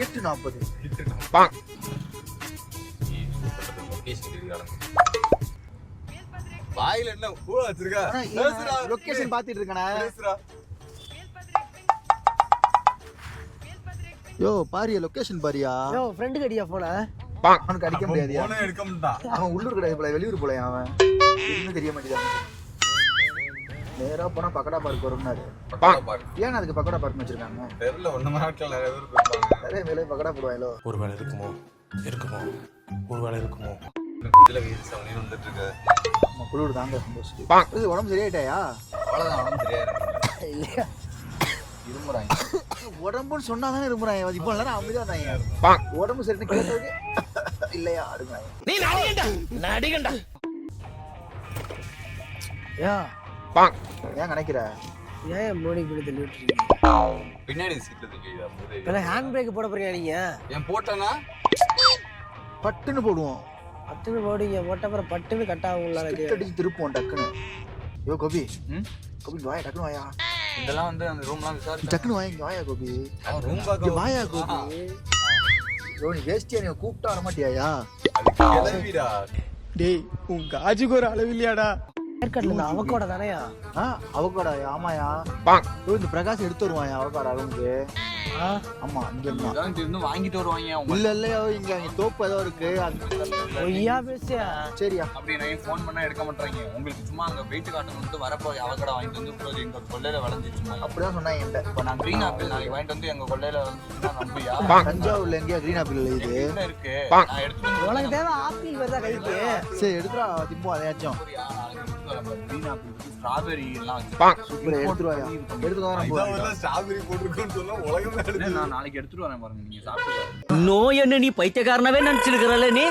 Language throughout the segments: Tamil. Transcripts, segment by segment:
8:40. வாயில என்ன பூ வச்சிருக்கா? லொகேஷன் பாத்துட்டு இருக்கேனா? யோ பாரியா லொகேஷன் பாரியா? யோ ஃப்ரெண்டுக்கு அடியா போன. அவனுக்கு அடிக்க முடியாது. போனே எடுக்க மாட்டான். அவன் உள்ளூர் கிடையாது போல, வெளியூர் போல அவன். எதுவுமே தெரிய மாட்டேங்குது. நேரா போனா பக்கடா பார்க் வரும்னாரு. பக்கடா பார்க். ஏன் அதுக்கு பக்கடா பார்க் வச்சிருக்காங்க? தெரியல, ஒண்ணு மாட்டல நிறைய பேர் இருப்பாங்க. நிறைய வேலை பக்கடா போடுவாங்களோ. ஒருவேளை இருக்குமோ ஒருவேளை இருக்குமோ. இதுல வீடு சவுண்ட் வந்துட்டு இருக்கு. நம்ம குளிர் தாங்க சந்தோஷம். இது உடம்பு சரியாயிட்டாயா? அவ்வளவுதான், உடம்பு சரியா இருக்கு. இல்லையா? இருமுறாங்க. உடம்புன்னு சொன்னாதானே இருமுறாங்க. இப்போ எல்லாரும் அமைதியா இருந்தாங்க. உடம்பு சரின்னு கேட்டது இல்லையா அடுங்க. நீ நடிகண்டா. யா ஏன் நினைக்கிற? ஏன் மோடி இப்படி தள்ளி விட்டுறீங்க? பின்னாடி சீட்ல தெரியுதா? இப்ப ஹேண்ட் பிரேக் போட போறீங்க நீங்க? ஏன் போட்டனா பட்டுன்னு போடுவோம். பட்டுன்னு போடுங்க, போட்ட அப்புறம் பட்டுன்னு கட் ஆகும்ல. அடிச்சு திருப்போம் டக்குன்னு. யோ கோபி, கோபி வாயா டக்குன்னு வாயா. இதெல்லாம் வந்து அந்த ரூம்லாம் விசாரிச்சு டக்குன்னு வாயா, இங்க வாயா கோபி. ரூம் இங்க வாயா கோபி. யோ நீ வேஸ்டியா, நீ கூப்பிட்டா வர மாட்டியாயா? கிளம்பிடா. டேய் உன் காஜுக்கு ஒரு அளவு இல்லையாடா? ஏற்காட்டுல இந்த அவக்கோட தானேயா? அவகோடா ஆமாயா. யோ இந்த பிரகாஷ் எடுத்து வருவாயா அவகோடா அளவுக்கு. ஆமா இங்க இருந்து வாங்கிட்டு வருவாங்க. இல்ல இல்லையா, இங்க தோப்பு ஏதோ இருக்கு. பொய்யா பேசியா? சரியா அப்படி நான் ஃபோன் பண்ணா எடுக்க மாட்டாங்க. உங்களுக்கு சும்மா அங்க வெயிட் காட்டணும் வந்து வரப்போ அவகடா வாங்கிட்டு வந்து எங்க கொள்ளையில விளைஞ்சிச்சுமா. அப்படிதான் சொன்னாங்க என்கிட்ட. இப்போ நான் கிரீன் ஆப்பிள் நாளைக்கு வாங்கிட்டு வந்து எங்க கொள்ளையில விளைஞ்சிச்சுன்னா நம்பியா? தஞ்சாவூர்ல எங்கேயா கிரீன் ஆப்பிள் இது இருக்கு. நான் எடுத்துட்டு உனக்கு தேவை ஆப்பிள் வருதா கைக்கு? சரி எடுத்துடா திம்போ அதையாச்சும். கிரீன் ஆப்பிள் ஸ்ட்ராபெரி எல்லாம் சூப்பர் எடுத்துருவாயா. எடுத்து வரேன். ஸ்ட்ராபெரி போட்டுருக்கோன்னு சொன்னா உலகமே நான் நாளைக்கு எடுத்துட்டு வரேன் பாருங்க, நீங்க சாப்பிடுங்க. நோய் என்ன நீ பைத்தியக்காரனவே நினைச்சிருக்கிறல்ல நீ?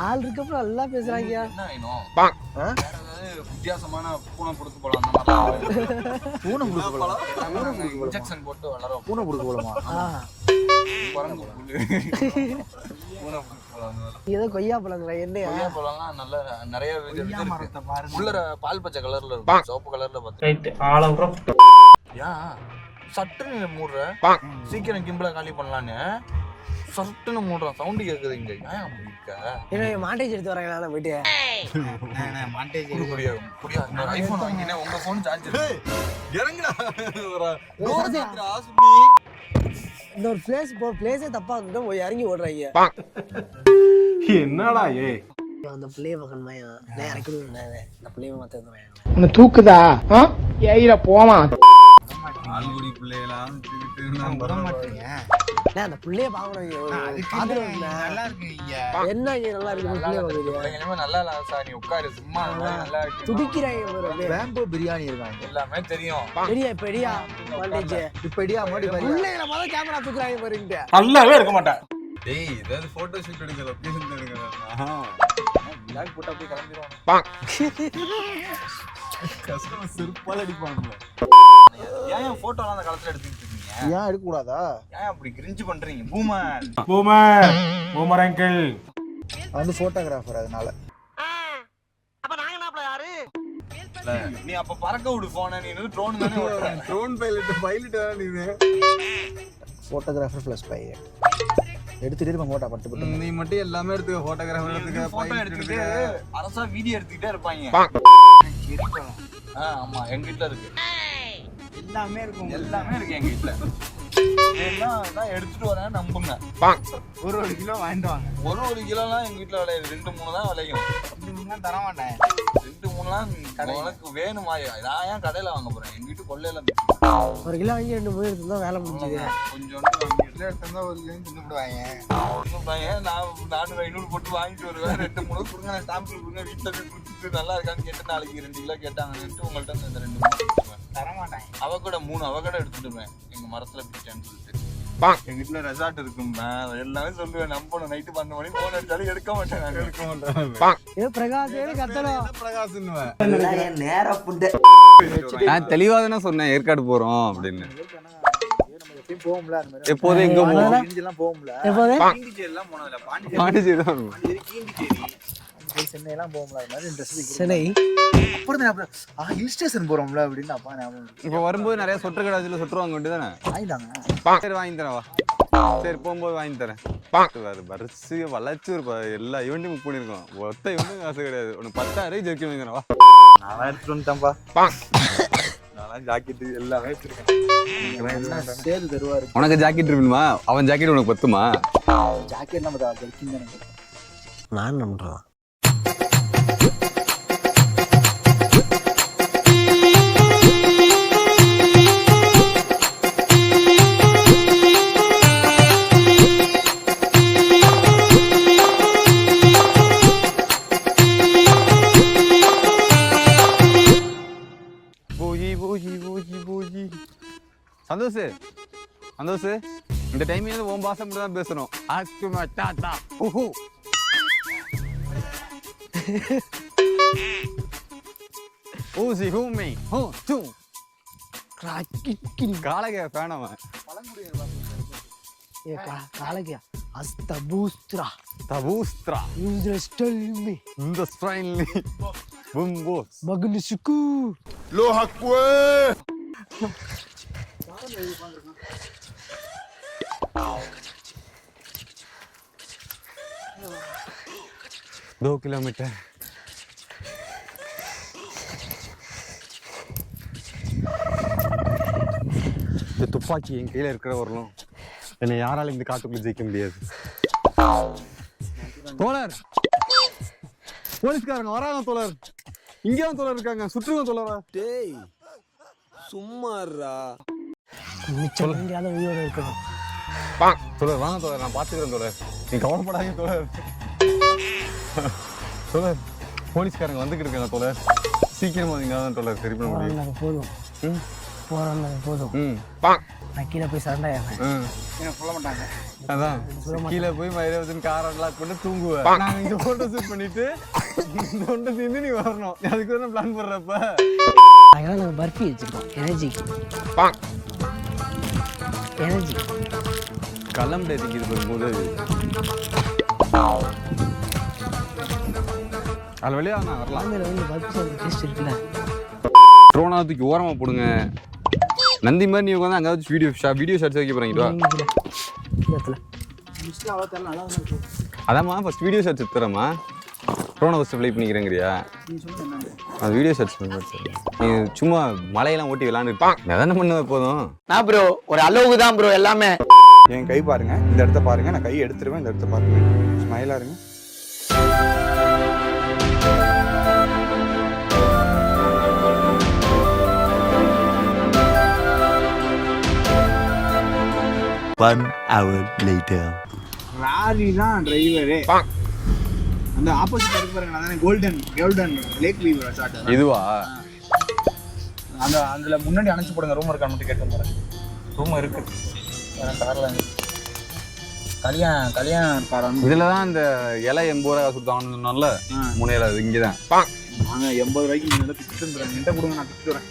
ஆள் இருக்கப்ப நல்லா பேசுறாங்க. என்ன வேணும்? வேற ஏதாவது வித்தியாசமான பூனை கொடுத்து போலாம். அந்த மாதிரி பூனை கொடுக்க போலாம். இன்ஜெக்ஷன் போட்டு வளரும். பூனை கொடுக்க போலாமா? குரங்கு புல்லு பூனை போலாம். ஏதோ கொய்யா பழங்களா? என்னையா கொய்யா பழம்லாம் நல்ல நிறைய இது இருக்கு. உள்ளர பால் பச்சை கலர்ல இருக்கும், சிவப்பு கலர்ல பார்த்தேன். ஏன் சட்டுன்னு மூடுற? சீக்கிரம் கிம்பளை காலி பண்ணலான்னு சட்டுன்னு மூடுறான். சவுண்டு கேட்குது இங்க. ஏன் அப்படி இருக்க? என்ன மாண்டேஜ் எடுத்து வராங்களா போயிட்டு? ஐபோன் வாங்கினே உங்க போன் சார்ஜ் இறங்குடா. இந்த ஒரு பிளேஸே தப்பா இருந்துட்டு போய் இறங்கி ஓடுறாங்க. என்னடா ஏ அந்த பிள்ளைய மகன் மயம் நான் இறக்கணும். அந்த பிள்ளைய மாத்த உன்னை தூக்குதா? ஏயில போமா ஆல்குடி பிள்ளைகளாம் அந்த பிள்ளைய பாக்கணும். நல்லா இருக்கு. என்ன நல்லா இருக்கு பிள்ளைய பிள்ளைங்களுமே நல்லா இல்ல சார். நீ உட்காரு சும்மா. நல்லா இருக்கு. துடிக்கிறாங்க. வேம்போ பிரியாணி இருக்காங்க. எல்லாமே தெரியும். பெரியா பெரியா மாண்டேஜ் இப்படியா மாடி மாதிரி பிள்ளைகளை முதல்ல கேமரா தூக்குறாங்க பாருங்க. நல்லாவே இருக்க மாட்டேன். டேய் ஏதாவது போட்டோ ஷூட் எடுக்க லொகேஷன் எடுக்கறேன். விலாக் போட்டா போய் கிளம்பிடுவாங்க. கஸ்டமர் செருப்பால அடிப்பாங்க. ஏன் போட்டோலாம் அந்த காலத்துல எடுத்துக்கிட்டு இருக்கீங்க? ஏன் எடுக்க கூடாதா? ஏன் அப்படி கிரிஞ்சு பண்றீங்க? பூமர் பூமர் அங்கிள் வந்து போட்டோகிராஃபர் அதனால. அப்ப நாங்க நாப்ல யாரு? நீ அப்ப பறக்க விடு போன. நீ ட்ரோன் தானே ஓட்டுற. ட்ரோன் பைலட் தானே நீ. போட்டோகிராஃபர் ப்ளஸ் பைலட் எடுத்துட்டு இருப்பாங்க. போட்டோ பட்டு பட்டு நீ மட்டும் எல்லாமே எடுத்துக்க. போட்டோகிராஃபர் எடுத்துக்க, போட்டோ எடுத்துட்டு அரசா வீடியோ எடுத்துக்கிட்டே இருப்பாங்க. ஆமா எங்க வீட்ல இருக்கு. எல்லாமே இருக்கும். எல்லாமே இருக்கு எங்க வீட்ல. நான் எடுத்துட்டு வரேன் நம்புங்க. ஒரு கிலோ வாங்கிட்டு வாங்க. ஒரு கிலோலாம் எங்க வீட்ல விளையாது. 2-3 தான் விளையும். 2-3 தர மாட்டேன். 2-3லாம் உனக்கு வேணுமா? நான் ஏன் கடையில வாங்க போறேன்? எங்க வீட்டு கொள்ளையில ஒரு கிலோ வாங்கி 2 மூணு எடுத்து தான் வேலை முடிஞ்சது. கொஞ்சோண்டு எடுத்தா ஒரு கிலோ தின்னுடுவாங்க. நான் 400-500 போட்டு வாங்கிட்டு வருவேன். 2-3 கொடுங்க, நான் சாம்பிள் கொடுங்க. வீட்டுல போய் குடிச்சிட்டு நல்லா இருக்கான்னு கேட்டு நாளைக்கு 2 கிலோ கேட்டாங்கன்ட்டு உங்கள்ட்ட இந்த 2 தர மாட்டேன். அவகோட 3 அவகோட எடுத்துட்டுவேன். எங்க மரத்துல பிடிச்சேன்னு சொல்லிட்டு. எங்க வீட்டுல ரெசார்ட் இருக்கும். எல்லாமே சொல்லுவேன். நம்பணும். நைட்டு 12 மணி போன் அடிச்சாலும் எடுக்க மாட்டேன். நான் எடுக்க மாட்டேன். ஏ பிரகாஷ் கத்தணும். பிரகாஷ்னுவேன். நேரா புண்டை. நான் தெளிவா தானே சொன்னேன் ஏற்காடு போறோம் அப்படின்னு. போகும்ல அந்த மாதிரி. எப்போதும் எங்க போவோம்? இங்கெல்லாம் போகும்ல. எப்போது பாண்டிச்சேரி எல்லாம் போனதில்ல. பாண்டிச்சேரி தான். சென்னையெல்லாம் போகும்ல அது மாதிரி ட்ரெஸ் சென்னை அப்புறம் தான் ஹில் ஸ்டேஷன் போறோம்ல அப்படின்னு அப்பா ஞாபகம் இருக்கு. இப்போ வரும்போது நிறைய சொட்டு கடாச்சில் சொட்டுருவாங்க வேண்டியது தானே. வாங்கிட்டாங்க. சரி வாங்கி தரேன் வா. சரி போகும்போது வாங்கி தரேன். வரிசை வளர்ச்சி ஒரு எல்லா ஈவெண்ட்டும் புக் பண்ணியிருக்கோம். ஒத்த ஈவெண்ட்டும் காசு கிடையாது. உனக்கு 10,000 ஜெர்க்கி வாங்கி தரேன் வா. நான் எடுத்துட்டு வந்துட்டேன்ப்பா. நான் ஜாக்கெட் எல்லாமே வச்சிருக்கேன். சேது தருவாரு. உனக்கு ஜாக்கெட் வேணுமா? அவன் ஜாக்கெட் உனக்கு பத்துமா? ஜாக்கெட் நம்ம ஜெர்க்கின் தானே. நான் நம்புறேன். சந்தோஷ் இந்த டைம் உன் பாசம் மட்டும் தான் பேசணும். காலகே ஃபேன் அவன். காலகியா அஸ்தபூஸ்த்ரா தபூஸ்த்ரா இன்ஸ்டல்மி இந்த ஸ்ட்ரைன்லி பும்போ மகனுசுக்கு லோஹக்வே 2 கிலோமீட்டர். இந்த துப்பாக்கி என் கையில இருக்கிற வரலும் என்னை யாராலும் இந்த காட்டுக்குள்ள ஜெயிக்க முடியாது. தோழர், போலீஸ்காரங்க வராங்க தோழர். இங்கேயும் தோழர் இருக்காங்க, சுற்றுங்க தோழரா. டேய் சும்மாறா மிச்சம் எங்கேயாவது உயிரோட இருக்கணும். தோழர் வாங்க தோழர், நான் பார்த்துக்கிறேன் தோழர், நீ கவலைப்படாதீங்க தோழர். தோழர் போலீஸ்காரங்க வந்துக்கிட்டு இருக்காங்க தோழர், சீக்கிரமா வந்தீங்கன்னா தோழர் சரி பண்ண முடியும். போதும் போதும். நான் கீழே போய் சரண்டாயிடுறேன். சொல்ல மாட்டாங்க. அதான் கீழே போய் மயிரவதன் கார் அன்லாக் பண்ணி தூங்குவேன். நாங்கள் இங்கே ஃபோட்டோ ஷூட் பண்ணிட்டு தொண்டை தீர்ந்து நீ வரணும். அதுக்கு தான் பிளான் பண்ணுறப்ப அதனால நாங்கள் பர்ஃபி வச்சுருக்கோம். எனர்ஜி கிளம்பு இது வரும்போது அது வழியா நான் வரலாம். ஆமையில் வந்து பர்ஃபி சாப்பிட டேஸ்ட் இருக்குல்ல. ட்ரோனா தூக்கி ஓரமாக போடுங்க. நந்தி மாதிரி நீ உட்காந்து அங்கே வீடியோ ஷார்ட்ஸ் வைக்க போகிறீங்களா? அதாம்மா ஃபஸ்ட் வீடியோ ஷார்ட்ஸ் எடுத்துறேம்மா. ட்ரோனை ஃபஸ்ட்டு ப்ளே பண்ணிக்கிறேங்கிறியா? அது வீடியோ ஷார்ட்ஸ் நீ சும்மா மலையெல்லாம் ஓட்டி விளாண்டுருப்பான் எதானே பண்ண போதும். நான் ப்ரோ ஒரு அளவுக்கு தான் ப்ரோ எல்லாமே. என் கை பாருங்க, இந்த இடத்த பாருங்க, நான் கை எடுத்துருவேன். இந்த இடத்த பாருங்க, ஸ்மைலா இருங்க. ராரி தான் டிரைவரே. அந்த ஆப்போசிட் இருக்கு பாருங்க, அதானே கோல்டன் லேக் வியூ ரெசார்ட். இதுவா? அந்த அதுல முன்னாடி அணைச்சு போடுங்க. ரூம் இருக்கான்னு மட்டும் கேட்டு பாருங்க. ரூம் இருக்கு கார்ல. கல்யாணம் காரம் இதுல தான் இந்த இலை 80 ரூபா சுத்தாங்கன்னு 3 இலை இங்கே தான். நாங்க 80 ரூபாய்க்கு இந்த திட்டுறாங்க. என்கிட்ட கொடுங்க, நான் திட்டுறேன்.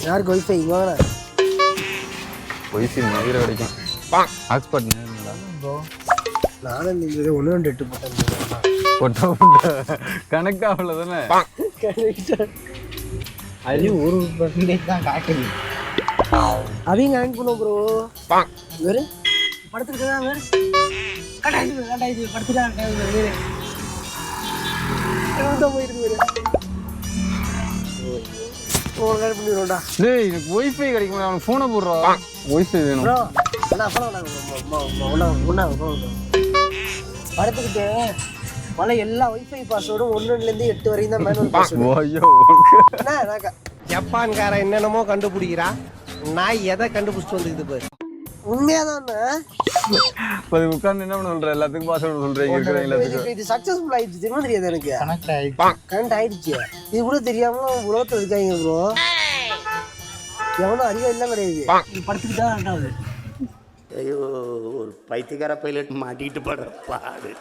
யாருக்கு ஒய்ஃபை வாங்க ஒய்ஃபை மயிர கிடைக்கும். ஹாட்ஸ்பாட் நானும் நீங்கள் 1-2 கனெக்ட் ஆகல தானே. அது 1% தான் காட்டுது. அவங்க ஹேங் பண்ணுவோம் ப்ரோ. வேறு படுத்துக்கிட்டு தான் வேறு கட்டாயிடுச்சு படுத்துட்டாங்க. போயிருக்கு பண்ணிடுவோம்டா. டேய் எனக்கு ஒய்ஃபை கிடைக்க முடியாது. அவனுக்கு ஃபோனை போடுறா. ஒய்ஃபை வேணும். படத்துக்கிட்டு பல எல்லா ஒய்ஃபை பாஸ்வேர்டும் 1லேருந்து 8 வரையும் தான் மேனுவல் பாஸ்வேர்டு. ஜப்பான்காரன் என்னென்னமோ கண்டுபிடிக்கிறா, நான் எதை கண்டுபிடிச்சிட்டு வந்துக்குது பாரு. உண்மையாதான் உட்கார்ந்து என்ன பண்ண சொல்ற? எல்லாத்துக்கும் பாஸ்வேர்டு சொல்றீங்க எல்லாத்துக்கும். இது சக்சஸ்ஃபுல் ஆயிடுச்சு. தெரியுமா தெரியாது எனக்கு. கனெக்ட் ஆயிடுச்சு. இது கூட தெரியாம உலகத்துல இருக்காங்க ப்ரோ. எவனும் அறிவா எல்லாம் கிடையாது. படுத்துக்கிட்டா ரெண்டாவது. ஐயோ ஒரு பைத்தியக்கார பைலட் மாட்டிட்டு படுற பாடு.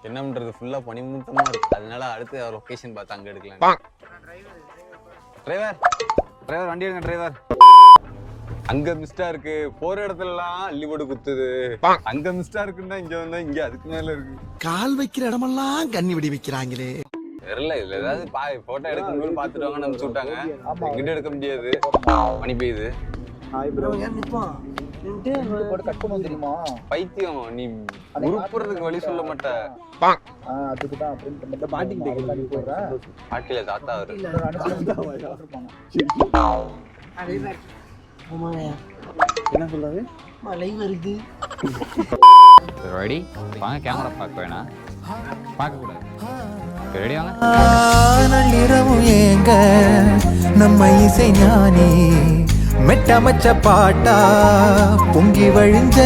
என்ன பண்றது, ஃபுல்லா பனிமூட்டமா இருக்கு. அதனால அடுத்து லொகேஷன் பார்த்து அங்க எடுக்கலாம். டிரைவர் வண்டி எடுங்க டிரைவர். அங்க மிஸ்டா இருக்கு, போற இடத்துல எல்லாம் அள்ளி போட்டு குத்துது. அங்க மிஸ்டா இருக்குன்னா இங்க வந்தா இங்க அதுக்கு மேல இருக்கு. கால் வைக்கிற இடமெல்லாம் கண்ணி வெடி வைக்கிறாங்களே. தெரியல, இதுல ஏதாவது போட்டோ எடுக்கணும்னு பாத்துட்டு வாங்க நம்ம சொல்லிட்டாங்க. எங்கிட்ட எடுக்க முடியாது, மணி பெய்யுது. போட்டு கட் பண்ணுவோம் தெரியுமா? பைத்தியம், நீ உருப்புறதுக்கு வழி சொல்ல மாட்ட. அதுக்கு தான் அப்படின்னு பாட்டிக்கு போடுறேன். பாட்டில தாத்தா அவரு. என்ன சொல்றது? மழை வருது. ரெடி வாங்க, கேமரா பார்க்க வேணாம், பார்க்க கூடாது. ரெடி வாங்க. நள்ளிரவும் ஏங்க நம்ம இசை ஞானி மெட்டமச்ச பாட்டா பொங்கி வழிஞ்ச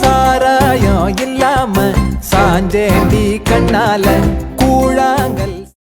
சாராயம் இல்லாம சாஞ்சேண்டி கண்ணால